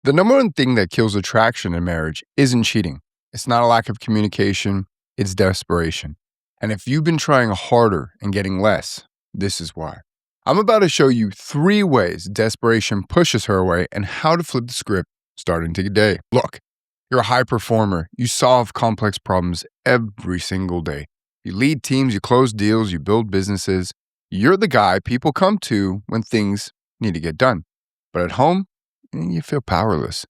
The number one thing that kills attraction in marriage isn't cheating. It's not a lack of communication, it's desperation. And if you've been trying harder and getting less, this is why. I'm about to show you 3 ways desperation pushes her away and how to flip the script starting today. Look, you're a high performer. You solve complex problems every single day. You lead teams, you close deals, you build businesses. You're the guy people come to when things need to get done. But at home, you feel powerless.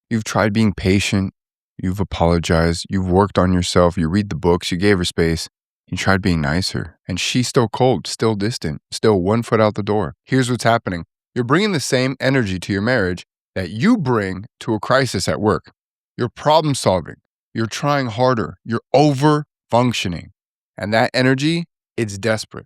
You've tried being patient. You've apologized. You've worked on yourself. You read the books. You gave her space. You tried being nicer. And she's still cold, still distant, still 1 foot out the door. Here's what's happening. You're bringing the same energy to your marriage that you bring to a crisis at work. You're problem solving. You're trying harder. You're over functioning. And that energy, it's desperate.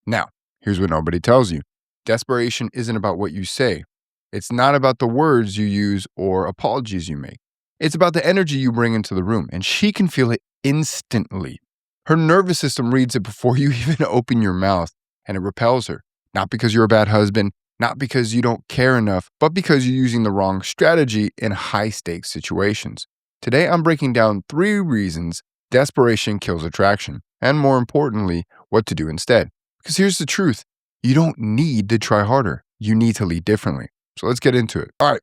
Now, here's what nobody tells you. Desperation isn't about what you say. It's not about the words you use or apologies you make. It's about the energy you bring into the room, and she can feel it instantly. Her nervous system reads it before you even open your mouth, and it repels her. Not because you're a bad husband, not because you don't care enough, but because you're using the wrong strategy in high-stakes situations. Today, I'm breaking down 3 reasons desperation kills attraction, and more importantly, what to do instead. Because here's the truth. You don't need to try harder. You need to lead differently. So let's get into it. All right.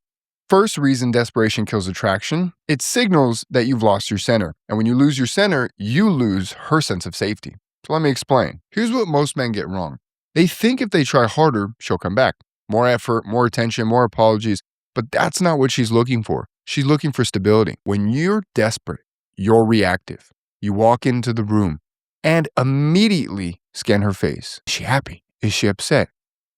First reason desperation kills attraction, it signals that you've lost your center. And when you lose your center, you lose her sense of safety. So let me explain. Here's what most men get wrong. They think if they try harder, she'll come back. More effort, more attention, more apologies. But that's not what she's looking for. She's looking for stability. When you're desperate, you're reactive. You walk into the room and immediately scan her face. Is she happy? Is she upset?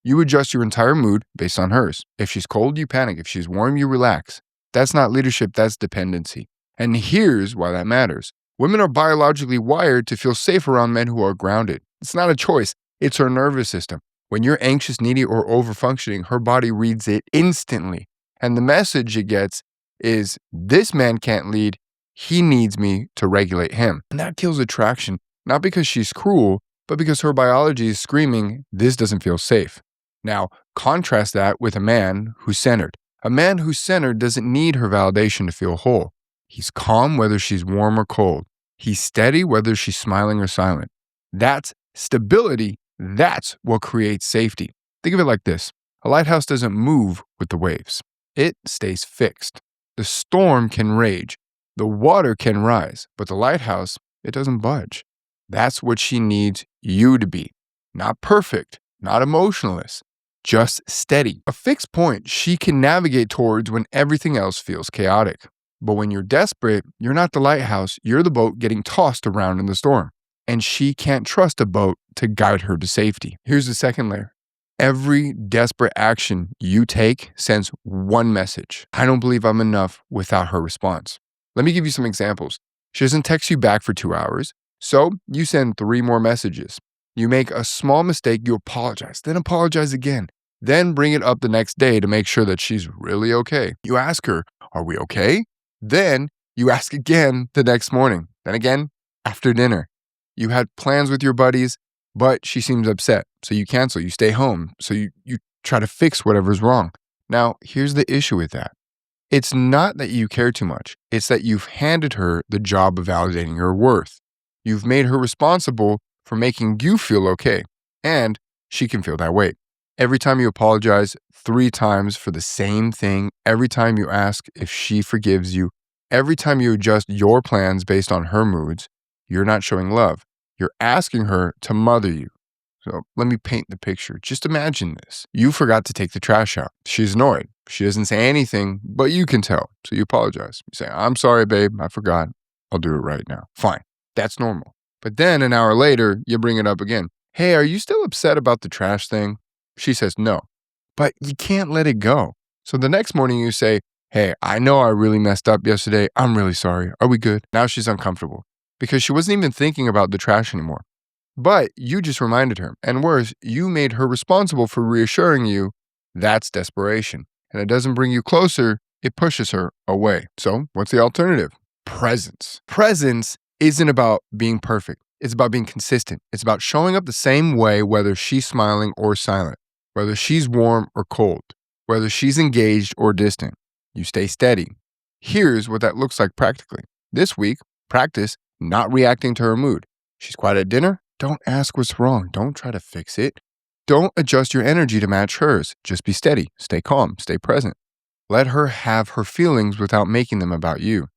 You adjust your entire mood based on hers. If she's cold, you panic. If she's warm, you relax. That's not leadership, that's dependency. And here's why that matters. Women are biologically wired to feel safe around men who are grounded. It's not a choice, it's her nervous system. When you're anxious, needy, or overfunctioning, her body reads it instantly. And the message it gets is, this man can't lead, he needs me to regulate him. And that kills attraction, not because she's cruel, but because her biology is screaming, this doesn't feel safe. Now, contrast that with a man who's centered. A man who's centered doesn't need her validation to feel whole. He's calm whether she's warm or cold. He's steady whether she's smiling or silent. That's stability. That's what creates safety. Think of it like this. A lighthouse doesn't move with the waves. It stays fixed. The storm can rage. The water can rise. But the lighthouse, it doesn't budge. That's what she needs you to be. Not perfect, not emotionless, just steady. A fixed point she can navigate towards when everything else feels chaotic. But when you're desperate, you're not the lighthouse, you're the boat getting tossed around in the storm. And she can't trust a boat to guide her to safety. Here's the second layer. Every desperate action you take sends one message. I don't believe I'm enough without her response. Let me give you some examples. She doesn't text you back for 2 hours. So you send 3 more messages. You make a small mistake, you apologize, then apologize again. Then bring it up the next day to make sure that she's really okay. You ask her, are we okay? Then you ask again the next morning. Then again, after dinner. You had plans with your buddies, but she seems upset. So you cancel, you stay home. So you try to fix whatever's wrong. Now, here's the issue with that. It's not that you care too much. It's that you've handed her the job of validating her worth. You've made her responsible for making you feel okay, and she can feel that way. Every time you apologize 3 times for the same thing, every time you ask if she forgives you, every time you adjust your plans based on her moods, you're not showing love. You're asking her to mother you. So let me paint the picture. Just imagine this. You forgot to take the trash out. She's annoyed. She doesn't say anything, but you can tell. So you apologize. You say, I'm sorry, babe. I forgot. I'll do it right now. Fine. That's normal. But then an hour later, you bring it up again. Hey, are you still upset about the trash thing? She says no, but you can't let it go. So the next morning you say, hey, I know I really messed up yesterday. I'm really sorry. Are we good? Now she's uncomfortable because she wasn't even thinking about the trash anymore. But you just reminded her. And worse, you made her responsible for reassuring you. That's desperation. And it doesn't bring you closer. It pushes her away. So what's the alternative? Presence. Presence isn't about being perfect. It's about being consistent. It's about showing up the same way, whether she's smiling or silent, whether she's warm or cold, whether she's engaged or distant. you stay steady. Here's what that looks like practically. This week, practice not reacting to her mood. She's quiet at dinner. Don't ask what's wrong. Don't try to fix it. Don't adjust your energy to match hers. Just be steady, stay calm, stay present. Let her have her feelings without making them about you.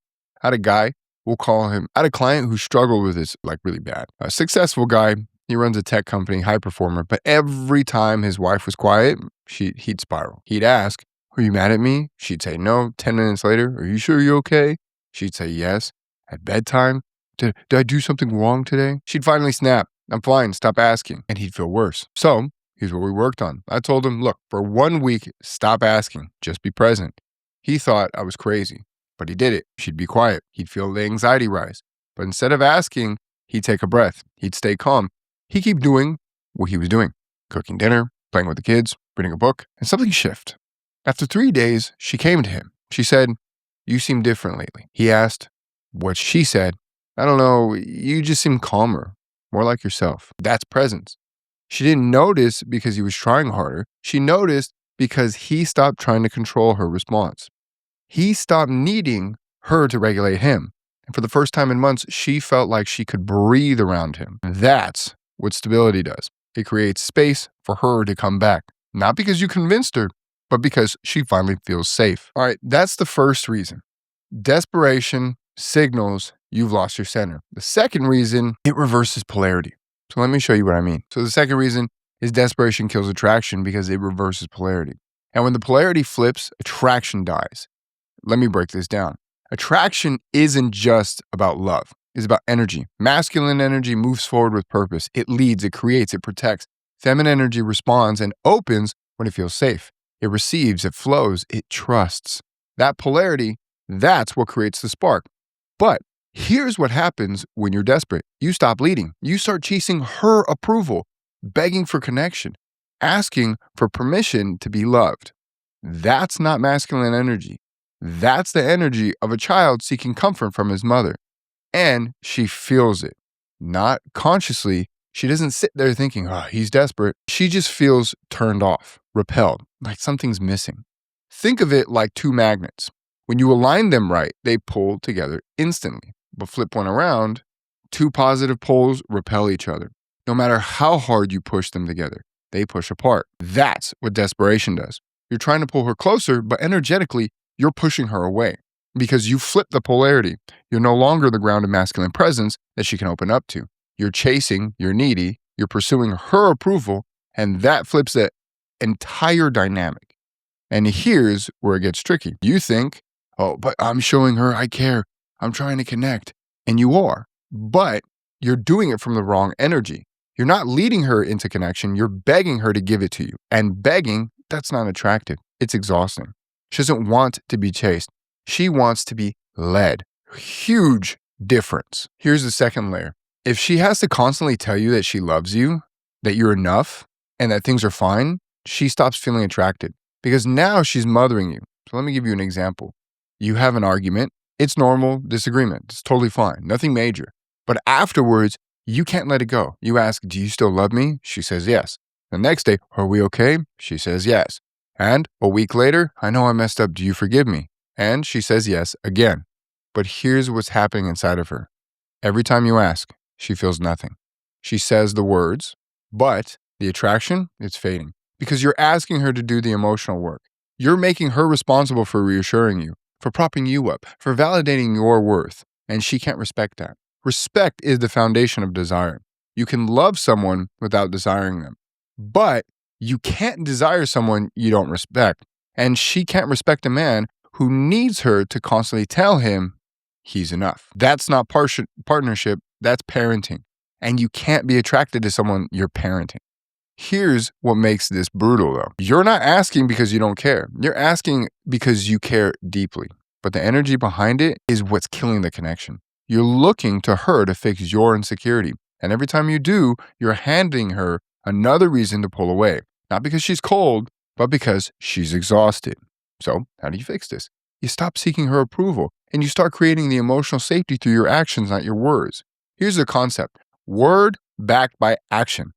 I had a guy, I had a client who struggled with this like really bad. A successful guy, he runs a tech company, high performer, but every time his wife was quiet, he'd spiral. He'd ask, "Are you mad at me?" She'd say no. 10 minutes later, "Are you sure you're okay?" She'd say yes. At bedtime, did I do something wrong today?" She'd finally snap, "I'm fine, stop asking." And he'd feel worse. So here's what we worked on. I told him, look, for 1 week, stop asking, just be present. He thought I was crazy, but he did it. She'd be quiet. He'd feel the anxiety rise. But instead of asking, he'd take a breath. He'd stay calm. He'd keep doing what he was doing, cooking dinner, playing with the kids, reading a book, and something shifted. After 3 days, she came to him. She said, "You seem different lately." He asked what she said. "I don't know, you just seem calmer, more like yourself." That's presence. She didn't notice because he was trying harder. She noticed because he stopped trying to control her response. He stopped needing her to regulate him. And for the first time in months, she felt like she could breathe around him. That's what stability does. It creates space for her to come back. Not because you convinced her, but because she finally feels safe. All right, that's the first reason. Desperation signals you've lost your center. The second reason, it reverses polarity. So let me show you what I mean. So the second reason is desperation kills attraction because it reverses polarity. And when the polarity flips, attraction dies. Let me break this down. Attraction isn't just about love. It's about energy. Masculine energy moves forward with purpose. It leads, it creates, it protects. Feminine energy responds and opens when it feels safe. It receives, it flows, it trusts. That polarity, that's what creates the spark. But here's what happens when you're desperate. You stop leading. You start chasing her approval, begging for connection, asking for permission to be loved. That's not masculine energy. That's the energy of a child seeking comfort from his mother. And she feels it. Not consciously. She doesn't sit there thinking, "Oh, he's desperate." She just feels turned off, repelled, like something's missing. Think of it like two magnets. When you align them right, they pull together instantly. But flip one around, two positive poles repel each other. No matter how hard you push them together, they push apart. That's what desperation does. You're trying to pull her closer, but energetically, you're pushing her away because you flip the polarity. You're no longer the grounded masculine presence that she can open up to. You're chasing, you're needy, you're pursuing her approval, and that flips the entire dynamic. And here's where it gets tricky. You think, "Oh, but I'm showing her I care. I'm trying to connect." And you are, but you're doing it from the wrong energy. You're not leading her into connection. You're begging her to give it to you. And begging, that's not attractive. It's exhausting. She doesn't want to be chased. She wants to be led. Huge difference. Here's the second layer. If she has to constantly tell you that she loves you, that you're enough, and that things are fine, she stops feeling attracted because now she's mothering you. So let me give you an example. You have an argument. It's normal disagreement. It's totally fine. Nothing major. But afterwards, you can't let it go. You ask, "Do you still love me?" She says yes. The next day, "Are we okay?" She says yes. And a week later, "I know I messed up. Do you forgive me?" And she says yes again. But here's what's happening inside of her. Every time you ask, she feels nothing. She says the words, but the attraction, it's fading because you're asking her to do the emotional work. You're making her responsible for reassuring you, for propping you up, for validating your worth. And she can't respect that. Respect is the foundation of desire. You can love someone without desiring them, but you can't desire someone you don't respect. And she can't respect a man who needs her to constantly tell him he's enough. That's not partnership, that's parenting. And you can't be attracted to someone you're parenting. Here's what makes this brutal though. You're not asking because you don't care. You're asking because you care deeply. But the energy behind it is what's killing the connection. You're looking to her to fix your insecurity. And every time you do, you're handing her another reason to pull away. Not because she's cold, but because she's exhausted. So how do you fix this? You stop seeking her approval and you start creating the emotional safety through your actions, not your words. Here's the concept. Word backed by action.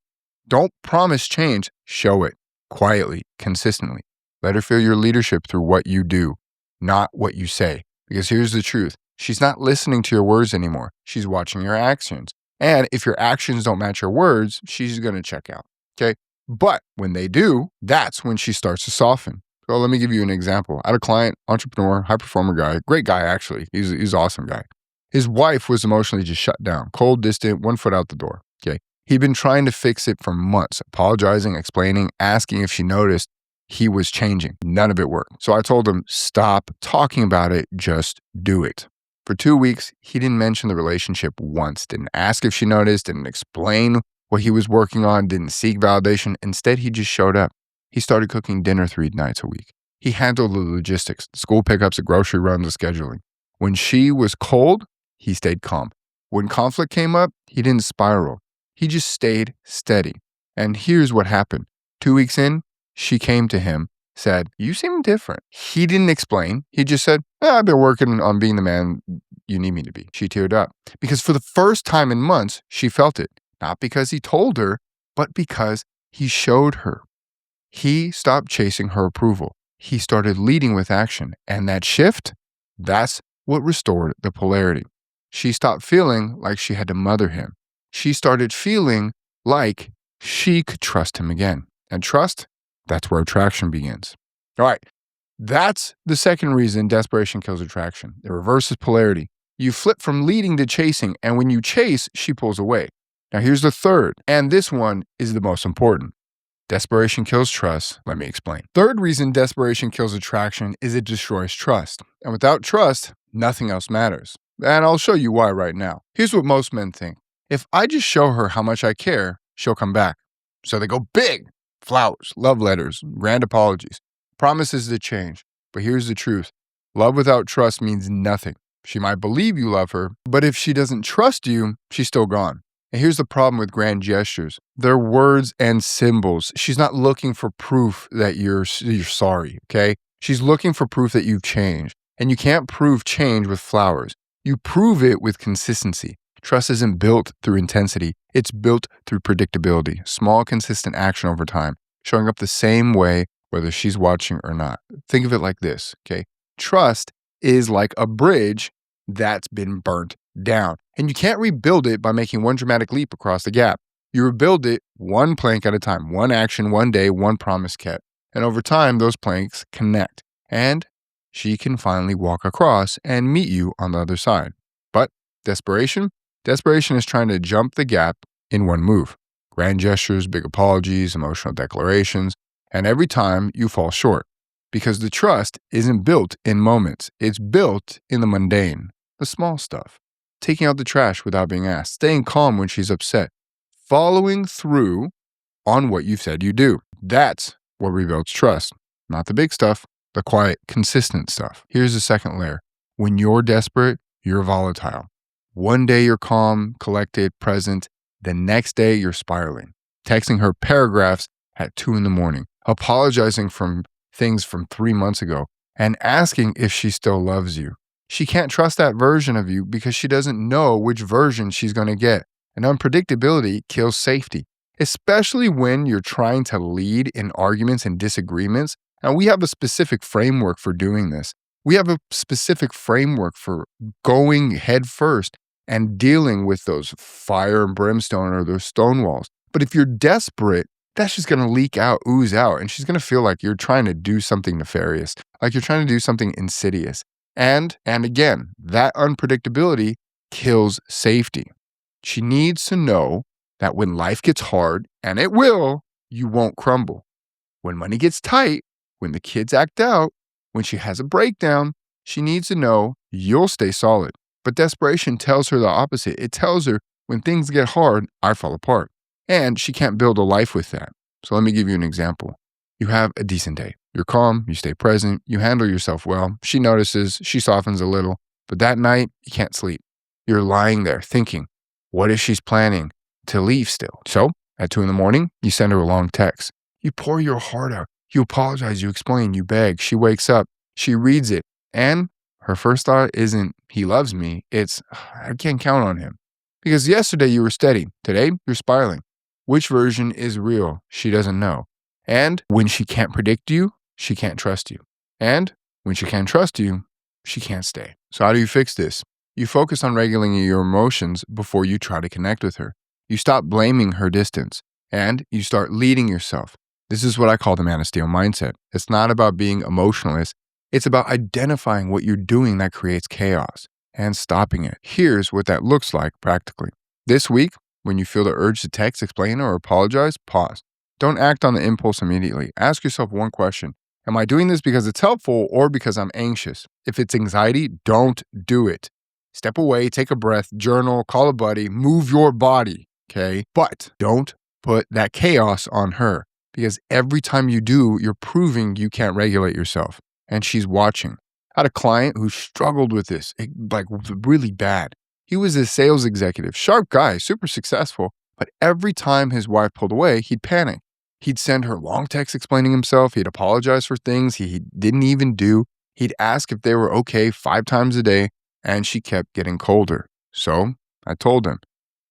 Don't promise change, show it quietly, consistently. Let her feel your leadership through what you do. not what you say. Because here's the truth. She's not listening to your words anymore. She's watching your actions. And if your actions don't match your words, she's going to check out. Okay. But when they do, that's when she starts to soften. So let me give you an example. I had a client, entrepreneur, high performer guy, great guy, actually. He's an awesome guy. His wife was emotionally just shut down, cold, distant, 1 foot out the door. Okay. He'd been trying to fix it for months, apologizing, explaining, asking if she noticed he was changing. None of it worked. So I told him, stop talking about it, just do it. For 2 weeks, he didn't mention the relationship once, didn't ask if she noticed, didn't explain what he was working on, didn't seek validation. Instead, he just showed up. He started cooking dinner 3 nights a week. He handled the logistics, the school pickups, the grocery runs, the scheduling. When she was cold, he stayed calm. When conflict came up, he didn't spiral. He just stayed steady. And here's what happened. 2 weeks in, she came to him, said, you seem different. He didn't explain. He just said, I've been working on being the man you need me to be. She teared up because for the first time in months, she felt it. Not because he told her, but because he showed her. He stopped chasing her approval. He started leading with action. And that shift, that's what restored the polarity. She stopped feeling like she had to mother him. She started feeling like she could trust him again. And trust, that's where attraction begins. All right, that's the second reason desperation kills attraction. It reverses polarity. You flip from leading to chasing, and when you chase, she pulls away. Now here's the third, and this one is the most important. Desperation kills trust. Let me explain. Third reason desperation kills attraction is it destroys trust. And without trust, nothing else matters. And I'll show you why right now. Here's what most men think. If I just show her how much I care, she'll come back. So they go big. Flowers, love letters, grand apologies, promises to change. But here's the truth. Love without trust means nothing. She might believe you love her, but if she doesn't trust you, she's still gone. And here's the problem with grand gestures. They're words and symbols. She's not looking for proof that you're sorry, okay? She's looking for proof that you've changed. And you can't prove change with flowers. You prove it with consistency. Trust isn't built through intensity. It's built through predictability. Small, consistent action over time, showing up the same way whether she's watching or not. Think of it like this, okay? Trust is like a bridge that's been burnt down. And you can't rebuild it by making one dramatic leap across the gap. You rebuild it one plank at a time, one action, one day, one promise kept. And over time, those planks connect. And she can finally walk across and meet you on the other side. But desperation is trying to jump the gap in one move. Grand gestures, big apologies, emotional declarations, and every time you fall short. Because the trust isn't built in moments. It's built in the mundane, the small stuff. Taking out the trash without being asked, staying calm when she's upset, following through on what you've said you do. That's what rebuilds trust. Not the big stuff, the quiet, consistent stuff. Here's the second layer. When you're desperate, you're volatile. One day you're calm, collected, present. The next day you're spiraling. Texting her paragraphs at 2 a.m, apologizing for things from 3 months ago, and asking if she still loves you. She can't trust that version of you because she doesn't know which version she's going to get. And unpredictability kills safety, especially when you're trying to lead in arguments and disagreements. And we have a specific framework for doing this. We have a specific framework for going head first and dealing with those fire and brimstone or those stone walls. But if you're desperate, that's just going to leak out, ooze out, and she's going to feel like you're trying to do something nefarious, like you're trying to do something insidious. And again, that unpredictability kills safety. She needs to know that when life gets hard, and it will, you won't crumble. When money gets tight, when the kids act out, when she has a breakdown, she needs to know you'll stay solid. But desperation tells her the opposite. It tells her when things get hard, I fall apart. And she can't build a life with that. So let me give you an example. You have a decent day. You're calm, you stay present, you handle yourself well. She notices, she softens a little. But that night, you can't sleep. You're lying there thinking, what if she's planning to leave still? So at 2 a.m, you send her a long text. You pour your heart out. You apologize, you explain, you beg. She wakes up, she reads it. And her first thought isn't, he loves me. It's, I can't count on him. Because yesterday you were steady. Today, you're spiraling. Which version is real? She doesn't know. And when she can't predict you, she can't trust you. And When she can't trust you, she can't stay. So how do you fix this? You focus on regulating your emotions before you try to connect with her. You stop blaming her distance and you start leading yourself. This is what I call the man of steel mindset. It's not about being emotionless. It's about identifying what you're doing that creates chaos and stopping it. Here's what that looks like practically. This week, when you feel the urge to text, explain, or apologize, pause. Don't act on the impulse immediately. Ask yourself one question. Am I doing this because it's helpful or because I'm anxious? If it's anxiety, don't do it. Step away, take a breath, journal, call a buddy, move your body, okay? But don't put that chaos on her because every time you do, you're proving you can't regulate yourself and she's watching. I had a client who struggled with this, like really bad. He was a sales executive, sharp guy, super successful, but every time his wife pulled away, he'd panic. He'd send her long texts explaining himself. He'd apologize for things he didn't even do. He'd ask if they were okay 5 times a day, and she kept getting colder. So I told him,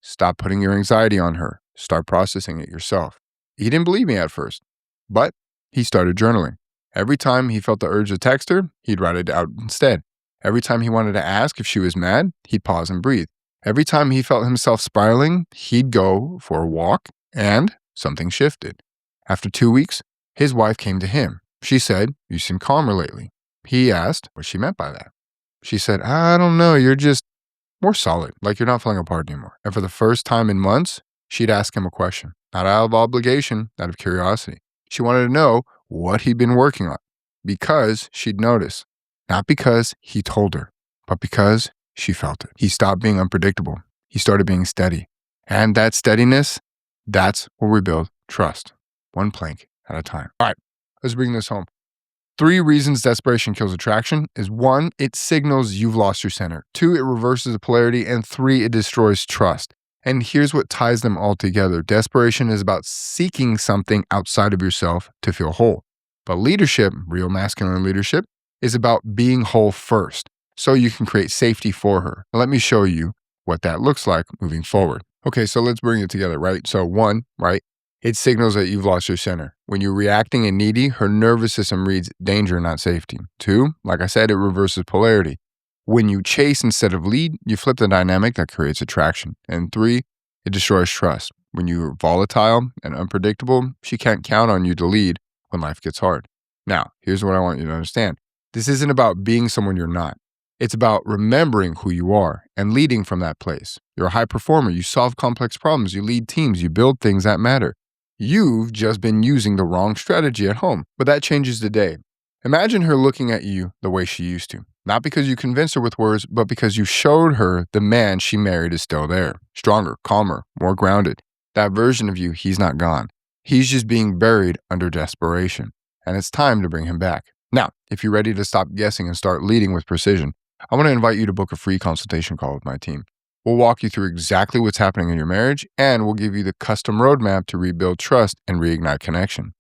stop putting your anxiety on her. Start processing it yourself. He didn't believe me at first, but he started journaling. Every time he felt the urge to text her, he'd write it out instead. Every time he wanted to ask if she was mad, he'd pause and breathe. Every time he felt himself spiraling, he'd go for a walk, and something shifted. After 2 weeks, his wife came to him. She said, "You seem calmer lately." He asked what she meant by that. She said, "I don't know, you're just more solid, like you're not falling apart anymore." And for the first time in months, she'd ask him a question, not out of obligation, out of curiosity. She wanted to know what he'd been working on because she'd notice, not because he told her, but because she felt it. He stopped being unpredictable. He started being steady. And that steadiness, that's where we build trust. One plank at a time. All right, let's bring this home. 3 reasons desperation kills attraction is 1, it signals you've lost your center. 2, it reverses the polarity. And 3, it destroys trust. And here's what ties them all together. Desperation is about seeking something outside of yourself to feel whole. But leadership, real masculine leadership, is about being whole first so you can create safety for her. Now, let me show you what that looks like moving forward. Okay, so let's bring it together, right? So 1, right? It signals that you've lost your center. When you're reacting and needy, her nervous system reads danger, not safety. 2, like I said, it reverses polarity. When you chase instead of lead, you flip the dynamic that creates attraction. And 3, it destroys trust. When you're volatile and unpredictable, she can't count on you to lead when life gets hard. Now, here's what I want you to understand. This isn't about being someone you're not. It's about remembering who you are and leading from that place. You're a high performer. You solve complex problems. You lead teams. You build things that matter. You've just been using the wrong strategy at home, but that changes today. Imagine her looking at you the way she used to, not because you convinced her with words, but because you showed her the man she married is still there, stronger, calmer, more grounded. That version of you, he's not gone. He's just being buried under desperation, and it's time to bring him back. Now, if you're ready to stop guessing and start leading with precision, I want to invite you to book a free consultation call with my team. We'll walk you through exactly what's happening in your marriage, and we'll give you the custom roadmap to rebuild trust and reignite connection.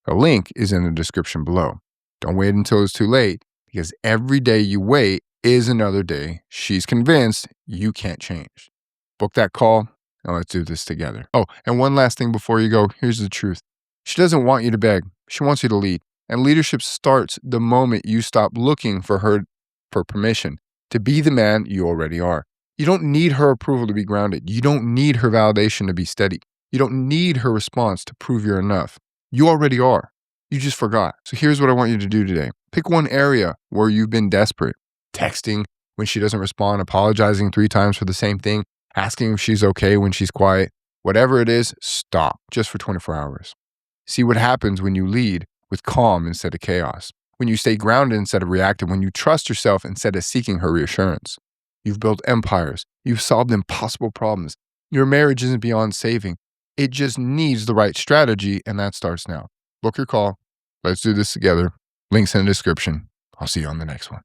The link is in the description below. Don't wait until it's too late, because every day you wait is another day she's convinced you can't change. Book that call, and let's do this together. Oh, and one last thing before you go, here's the truth. She doesn't want you to beg. She wants you to lead. And leadership starts the moment you stop looking for her for permission to be the man you already are. You don't need her approval to be grounded. You don't need her validation to be steady. You don't need her response to prove you're enough. You already are. You just forgot. So here's what I want you to do today. Pick one area where you've been desperate. Texting when she doesn't respond, apologizing 3 times for the same thing, asking if she's okay when she's quiet. Whatever it is, stop just for 24 hours. See what happens when you lead with calm instead of chaos. When you stay grounded instead of reactive. When you trust yourself instead of seeking her reassurance. You've built empires. You've solved impossible problems. Your marriage isn't beyond saving. It just needs the right strategy, and that starts now. Book your call. Let's do this together. Links in the description. I'll see you on the next one.